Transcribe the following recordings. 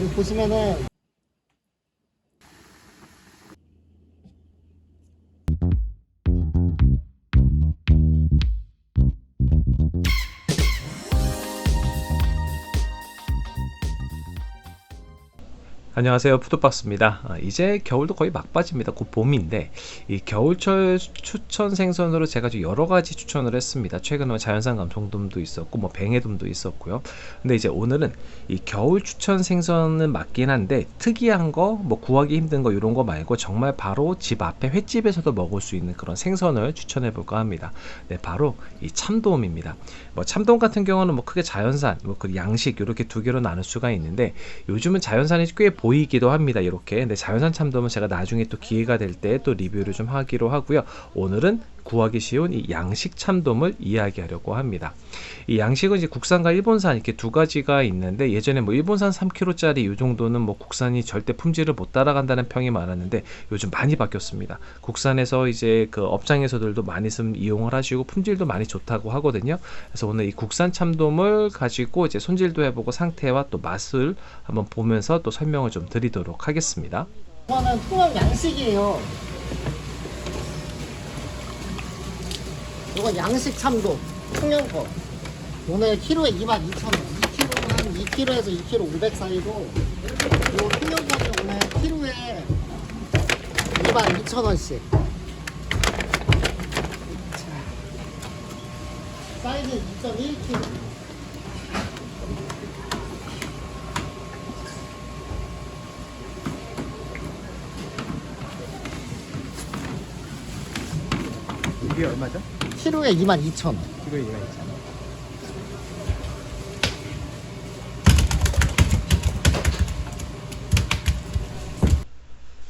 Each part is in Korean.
여기 보시면은 안녕하세요, 푸드박스입니다. 이제 겨울도 거의 막바지입니다. 곧 봄인데 이 겨울철 추천 생선으로 제가 좀 여러 가지 추천을 했습니다. 최근에 자연산 감성돔도 있었고 뭐 뱅에돔도 있었고요. 근데 이제 오늘은 이 겨울 추천 생선은 맞긴 한데 특이한 거, 뭐 구하기 힘든 거 이런 거 말고 정말 바로 집 앞에 횟집에서도 먹을 수 있는 그런 생선을 추천해 볼까 합니다. 네, 바로 이 참돔입니다. 뭐 참돔 같은 경우는 뭐 크게 자연산, 뭐 그 양식 이렇게 두 개로 나눌 수가 있는데 요즘은 자연산이 꽤 보이기도 합니다. 이렇게. 근데 자연산 참돔은 제가 나중에 또 기회가 될 때 또 리뷰를 좀 하기로 하고요. 오늘은 구하기 쉬운 이 양식 참돔을 이야기하려고 합니다. 이 양식은 이제 국산과 일본산 이렇게 두 가지가 있는데 예전에 뭐 일본산 3kg짜리 이 정도는 뭐 국산이 절대 품질을 못 따라간다는 평이 많았는데 요즘 많이 바뀌었습니다. 국산에서 이제 그 업장에서들도 많이 이용을 하시고 품질도 많이 좋다고 하거든요. 그래서 오늘 이 국산 참돔을 가지고 이제 손질도 해보고 상태와 또 맛을 한번 보면서 또 설명을 좀 드리도록 하겠습니다. 이거는 통영 양식이에요. 이건 양식 참돔 통영 거. 오늘 키로에 22,000원. 2kg는 한 2kg에서 2kg 500 사이고, 이 통영 거는 오늘 키로에 22,000원씩. 사이즈 2.1kg. 이게 얼마죠? 키로에 22,000원. 이거 얘가 있잖아.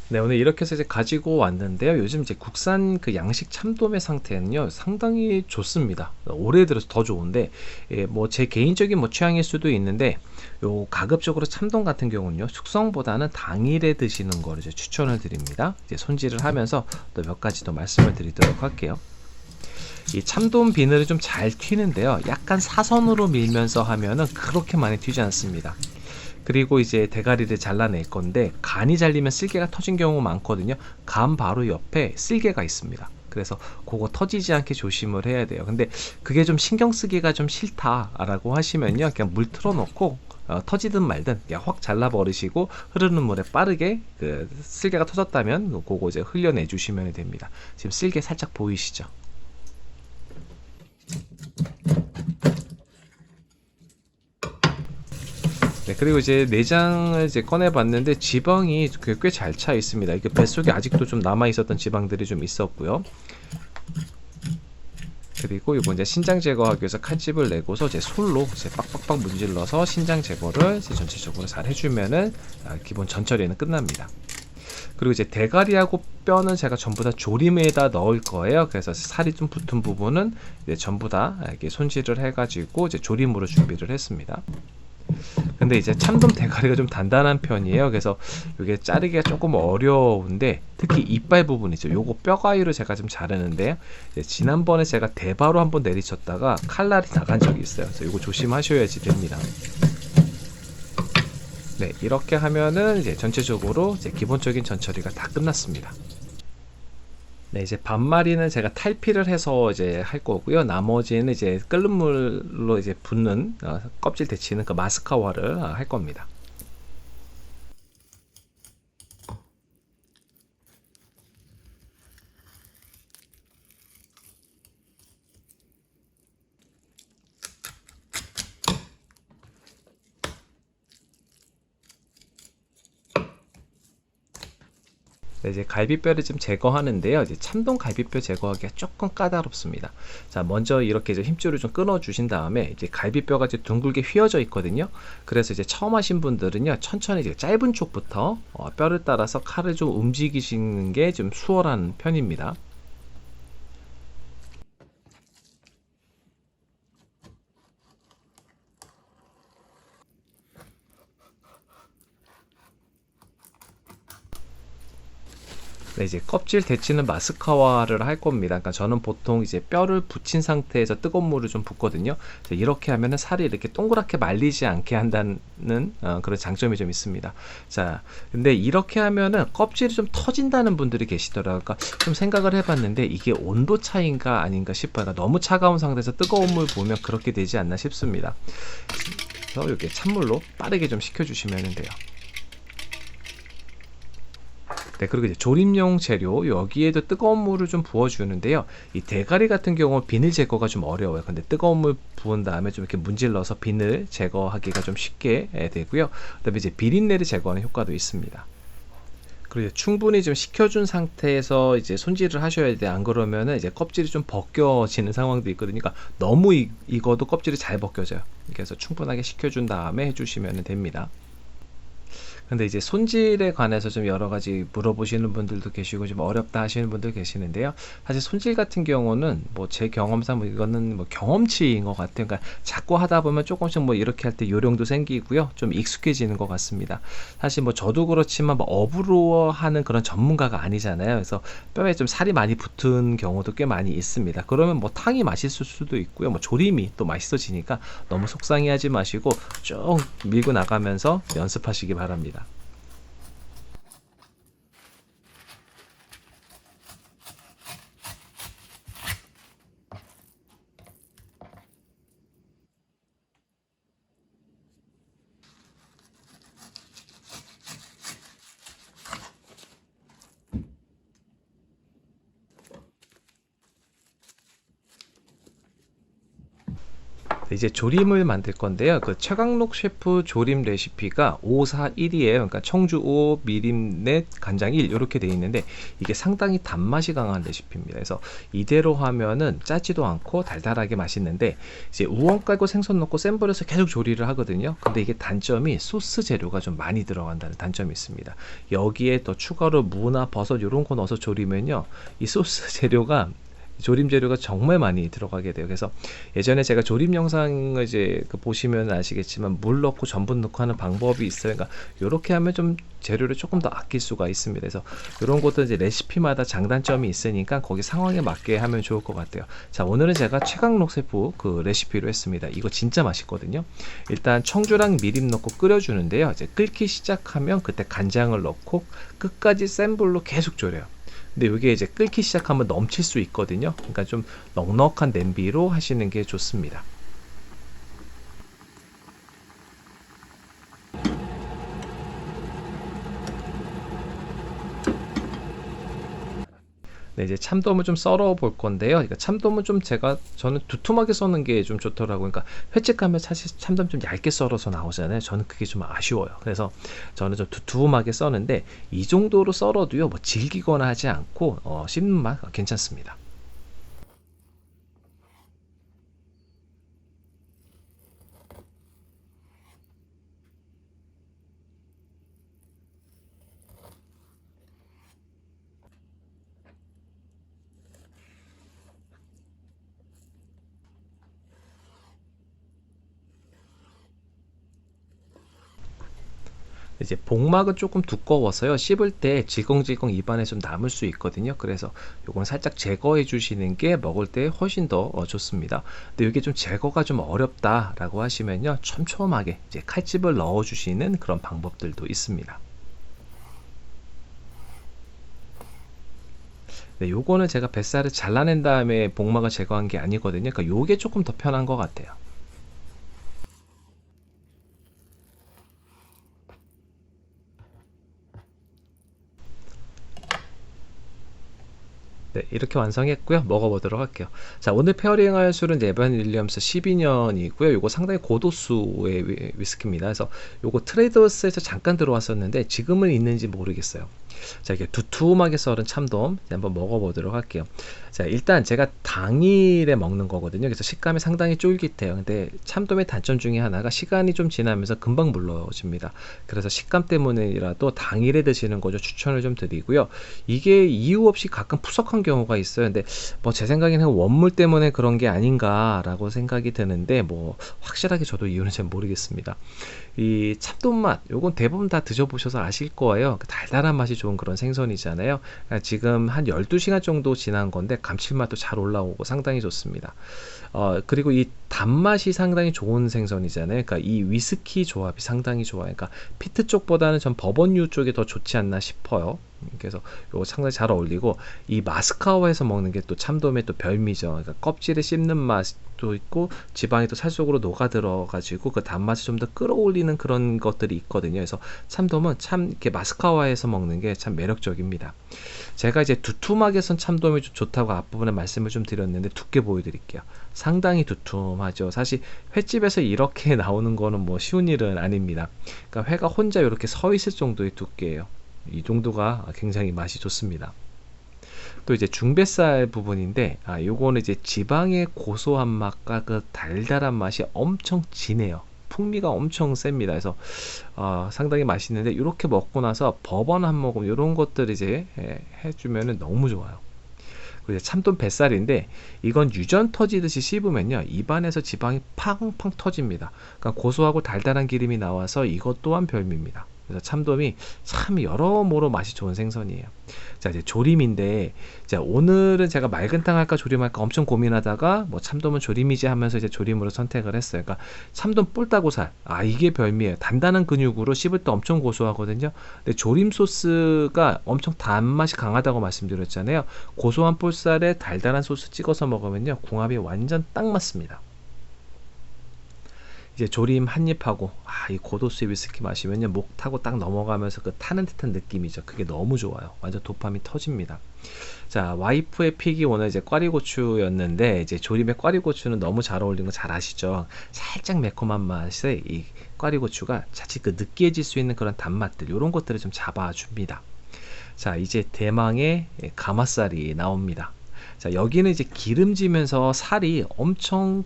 네, 오늘 이렇게 해서 이제 가지고 왔는데요. 요즘 이제 국산 그 양식 참돔의 상태는요, 상당히 좋습니다. 올해 들어서 더 좋은데, 예, 뭐 제 개인적인 뭐 취향일 수도 있는데, 요 가급적으로 참돔 같은 경우는요, 숙성보다는 당일에 드시는 거를 이제 추천을 드립니다. 이제 손질을 하면서 또 몇 가지 더 말씀을 드리도록 할게요. 이 참돔 비늘이 좀 잘 튀는데요. 약간 사선으로 밀면서 하면은 그렇게 많이 튀지 않습니다. 그리고 이제 대가리를 잘라낼 건데 간이 잘리면 쓸개가 터진 경우 많거든요. 간 바로 옆에 쓸개가 있습니다. 그래서 그거 터지지 않게 조심을 해야 돼요. 근데 그게 좀 신경 쓰기가 좀 싫다라고 하시면요, 그냥 물 틀어놓고 터지든 말든 그냥 확 잘라 버리시고 흐르는 물에 빠르게 그 쓸개가 터졌다면 그거 이제 흘려내 주시면 됩니다. 지금 쓸개 살짝 보이시죠? 네, 그리고 이제 내장을 이제 꺼내봤는데 지방이 꽤 잘 차 있습니다. 이게 뱃속에 아직도 좀 남아 있었던 지방들이 좀 있었고요. 그리고 이거 이제 신장 제거하기 위해서 칼집을 내고서 제 솔로 이제 빡빡빡 문질러서 신장 제거를 이제 전체적으로 잘 해주면은 기본 전처리는 끝납니다. 그리고 이제 대가리하고 뼈는 제가 전부 다 조림에다 넣을 거예요. 그래서 살이 좀 붙은 부분은 이제 전부 다 이렇게 손질을 해가지고 이제 조림으로 준비를 했습니다. 근데 이제 참돔 대가리가 좀 단단한 편이에요. 그래서 이게 자르기가 조금 어려운데 특히 이빨 부분이죠. 요거 뼈 가위로 제가 좀 자르는데요. 지난번에 제가 대바로 한번 내리쳤다가 칼날이 나간 적이 있어요. 그래서 요거 조심하셔야지 됩니다. 네, 이렇게 하면은 이제 전체적으로 이제 기본적인 전처리가 다 끝났습니다. 네, 이제 반마리는 제가 탈피를 해서 이제 할 거고요. 나머지는 이제 끓는 물로 이제 붓는 껍질 데치는 그 마스카와를 할 겁니다. 네, 이제 갈비뼈를 좀 제거하는데요. 이제 참돔 갈비뼈 제거하기가 조금 까다롭습니다. 자, 먼저 이렇게 이제 힘줄을 좀 끊어 주신 다음에 이제 갈비뼈가 이제 둥글게 휘어져 있거든요. 그래서 이제 처음 하신 분들은요, 천천히 이제 짧은 쪽부터 뼈를 따라서 칼을 좀 움직이시는 게 좀 수월한 편입니다. 네, 이제 껍질 데치는 마스카와를 할 겁니다. 그러니까 저는 보통 이제 뼈를 붙인 상태에서 뜨거운 물을 좀 붓거든요. 이렇게 하면은 살이 이렇게 동그랗게 말리지 않게 한다는 그런 장점이 좀 있습니다. 자, 근데 이렇게 하면은 껍질이 좀 터진다는 분들이 계시더라고요. 그러니까 좀 생각을 해봤는데 이게 온도 차이인가 아닌가 싶어요. 그러니까 너무 차가운 상태에서 뜨거운 물 부으면 그렇게 되지 않나 싶습니다. 그래서 이렇게 찬물로 빠르게 좀 식혀주시면 돼요. 네, 그리고 이제 조림용 재료 여기에도 뜨거운 물을 좀 부어주는데요. 이 대가리 같은 경우 비늘 제거가 좀 어려워요. 근데 뜨거운 물 부은 다음에 좀 이렇게 문질러서 비늘 제거하기가 좀 쉽게 되고요. 그다음에 이제 비린내를 제거하는 효과도 있습니다. 그리고 이제 충분히 좀 식혀준 상태에서 이제 손질을 하셔야 돼. 안 그러면은 이제 껍질이 좀 벗겨지는 상황도 있거든요. 그러니까 너무 익어도 껍질이 잘 벗겨져요. 그래서 충분하게 식혀준 다음에 해주시면 됩니다. 근데 이제 손질에 관해서 좀 여러 가지 물어보시는 분들도 계시고 좀 어렵다 하시는 분들 계시는데요. 사실 손질 같은 경우는 뭐 제 경험상 뭐 이거는 뭐 경험치인 것 같아요. 그러니까 자꾸 하다 보면 조금씩 뭐 이렇게 할 때 요령도 생기고요. 좀 익숙해지는 것 같습니다. 사실 뭐 저도 그렇지만 뭐 업으로 하는 그런 전문가가 아니잖아요. 그래서 뼈에 좀 살이 많이 붙은 경우도 꽤 많이 있습니다. 그러면 뭐 탕이 맛있을 수도 있고요. 뭐 조림이 또 맛있어지니까 너무 속상해하지 마시고 쭉 밀고 나가면서 연습하시기 바랍니다. 이제 조림을 만들 건데요. 그 최강록 셰프 조림 레시피가 541이에요. 그러니까 청주 5, 미림 넷, 간장 1 이렇게 돼 있는데 이게 상당히 단맛이 강한 레시피입니다. 그래서 이대로 하면은 짜지도 않고 달달하게 맛있는데 이제 우엉 깔고 생선 넣고 센 불에서 계속 조리를 하거든요. 근데 이게 단점이 소스 재료가 좀 많이 들어간다는 단점이 있습니다. 여기에 또 추가로 무나 버섯 이런 거 넣어서 조리면요. 이 소스 재료가 조림 재료가 정말 많이 들어가게 돼요. 그래서 예전에 제가 조림 영상을 이제 보시면 아시겠지만 물 넣고 전분 넣고 하는 방법이 있어요. 그러니까 이렇게 하면 좀 재료를 조금 더 아낄 수가 있습니다. 그래서 이런 것도 이제 레시피마다 장단점이 있으니까 거기 상황에 맞게 하면 좋을 것 같아요. 자, 오늘은 제가 최강록 셰프 그 레시피로 했습니다. 이거 진짜 맛있거든요. 일단 청주랑 미림 넣고 끓여주는데요. 이제 끓기 시작하면 그때 간장을 넣고 끝까지 센 불로 계속 졸여요. 근데 이게 이제 끓기 시작하면 넘칠 수 있거든요. 그러니까 좀 넉넉한 냄비로 하시는 게 좋습니다. 네, 이제 참돔을 좀 썰어 볼 건데요. 그러니까 참돔은 좀 저는 두툼하게 써는 게 좀 좋더라고요. 그러니까 횟집가면 사실 참돔 좀 얇게 썰어서 나오잖아요. 저는 그게 좀 아쉬워요. 그래서 저는 좀 두툼하게 써는데 이 정도로 썰어도요, 뭐 질기거나 하지 않고 씹는 맛 괜찮습니다. 이제 복막은 조금 두꺼워서요. 씹을 때 질겅질겅 입안에 좀 남을 수 있거든요. 그래서 요건 살짝 제거해 주시는 게 먹을 때 훨씬 더 좋습니다. 근데 이게 좀 제거가 좀 어렵다라고 하시면요. 촘촘하게 이제 칼집을 넣어 주시는 그런 방법들도 있습니다. 네, 요거는 제가 뱃살을 잘라낸 다음에 복막을 제거한 게 아니거든요. 그러니까 요게 조금 더 편한 것 같아요. 네, 이렇게 완성했고요. 먹어보도록 할게요. 자, 오늘 페어링할 술은 에반 윌리엄스 12년이고요. 요거 상당히 고도수의 위스키입니다. 그래서 요거 트레이더스에서 잠깐 들어왔었는데 지금은 있는지 모르겠어요. 자, 이렇게 두툼하게 썰은 참돔 한번 먹어보도록 할게요. 자, 일단 제가 당일에 먹는 거거든요. 그래서 식감이 상당히 쫄깃해요. 근데 참돔의 단점 중에 하나가 시간이 좀 지나면서 금방 물러집니다. 그래서 식감 때문이라도 당일에 드시는 거죠. 추천을 좀 드리고요. 이게 이유 없이 가끔 푸석한 경우가 있어요. 근데 뭐 제 생각에는 원물 때문에 그런 게 아닌가라고 생각이 드는데 뭐 확실하게 저도 이유는 잘 모르겠습니다. 이 참돔 맛, 요건 대부분 다 드셔보셔서 아실 거예요. 달달한 맛이 좋은 좋은 그런 생선이잖아요. 지금 한 12시간 정도 지난 건데 감칠맛도 잘 올라오고 상당히 좋습니다. 그리고 이 단맛이 상당히 좋은 생선이잖아요. 그러니까 이 위스키 조합이 상당히 좋아요. 그러니까 피트 쪽보다는 전 버번류 쪽이 더 좋지 않나 싶어요. 그래서 이거 상당히 잘 어울리고, 이 마스카와에서 먹는 게 또 참돔의 또 별미죠. 그러니까 껍질에 씹는 맛도 있고 지방이 또 살 속으로 녹아 들어가지고 그 단맛을 좀 더 끌어올리는 그런 것들이 있거든요. 그래서 참돔은 참 이렇게 마스카와에서 먹는 게 참 매력적입니다. 제가 이제 두툼하게 선 참돔이 좀 좋다고 앞부분에 말씀을 좀 드렸는데 두께 보여드릴게요. 상당히 두툼하죠. 사실 횟집에서 이렇게 나오는 거는 뭐 쉬운 일은 아닙니다. 그러니까 회가 혼자 이렇게 서 있을 정도의 두께예요. 이 정도가 굉장히 맛이 좋습니다. 또 이제 중뱃살 부분인데, 요거는 이제 지방의 고소한 맛과 그 달달한 맛이 엄청 진해요. 풍미가 엄청 셉니다. 그래서 상당히 맛있는데, 이렇게 먹고 나서 버번 한 모금 이런 것들 이제 해주면은 너무 좋아요. 그리고 이제 참돔 뱃살인데, 이건 유전 터지듯이 씹으면요 입안에서 지방이 팡팡 터집니다. 그러니까 고소하고 달달한 기름이 나와서 이것 또한 별미입니다. 그래서 참돔이 참 여러모로 맛이 좋은 생선이에요. 자, 이제 조림인데, 자, 오늘은 제가 맑은탕 할까 조림할까 엄청 고민하다가 뭐 참돔은 조림이지 하면서 이제 조림으로 선택을 했어요. 그러니까 참돔 뿔다고살, 이게 별미예요. 단단한 근육으로 씹을 때 엄청 고소하거든요. 근데 조림 소스가 엄청 단맛이 강하다고 말씀드렸잖아요. 고소한 뿔살에 달달한 소스 찍어서 먹으면요 궁합이 완전 딱 맞습니다. 이제 조림 한 입하고 이 고도수의 위스키 마시면요 목 타고 딱 넘어가면서 그 타는 듯한 느낌이죠. 그게 너무 좋아요. 완전 도파민 터집니다. 자, 와이프의 픽이 오늘 이제 꽈리고추였는데, 이제 조림에 꽈리고추는 너무 잘 어울리는 거 잘 아시죠? 살짝 매콤한 맛에 이 꽈리고추가 자칫 그 느끼해질 수 있는 그런 단맛들, 이런 것들을 좀 잡아줍니다. 자, 이제 대망의 가마살이 나옵니다. 자, 여기는 이제 기름지면서 살이 엄청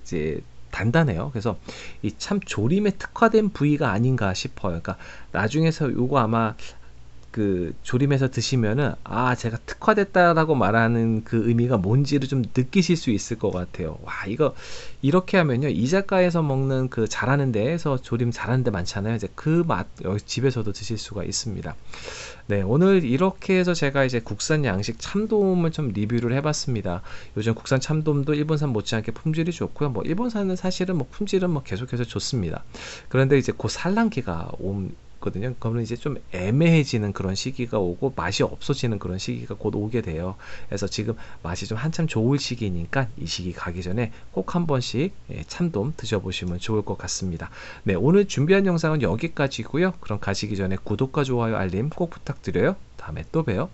이제 단단해요. 그래서 이 참 조림에 특화된 부위가 아닌가 싶어요. 그러니까 나중에서 요거 아마 조림해서 드시면은 제가 특화됐다라고 말하는 그 의미가 뭔지를 좀 느끼실 수 있을 것 같아요. 와, 이거 이렇게 하면요 이자카에서 먹는 그 잘하는 데에서 조림 잘하는 데 많잖아요. 이제 그 맛 여기 집에서도 드실 수가 있습니다. 네, 오늘 이렇게 해서 제가 이제 국산 양식 참돔을 좀 리뷰를 해봤습니다. 요즘 국산 참돔도 일본산 못지않게 품질이 좋고요. 뭐 일본산은 사실은 뭐 품질은 뭐 계속해서 좋습니다. 그런데 이제 곧 산란기가 거든요. 그러면 이제 좀 애매해지는 그런 시기가 오고 맛이 없어지는 그런 시기가 곧 오게 돼요. 그래서 지금 맛이 좀 한참 좋을 시기니까 이 시기 가기 전에 꼭 한 번씩 참돔 드셔보시면 좋을 것 같습니다. 네, 오늘 준비한 영상은 여기까지고요. 그럼 가시기 전에 구독과 좋아요, 알림 꼭 부탁드려요. 다음에 또 봬요.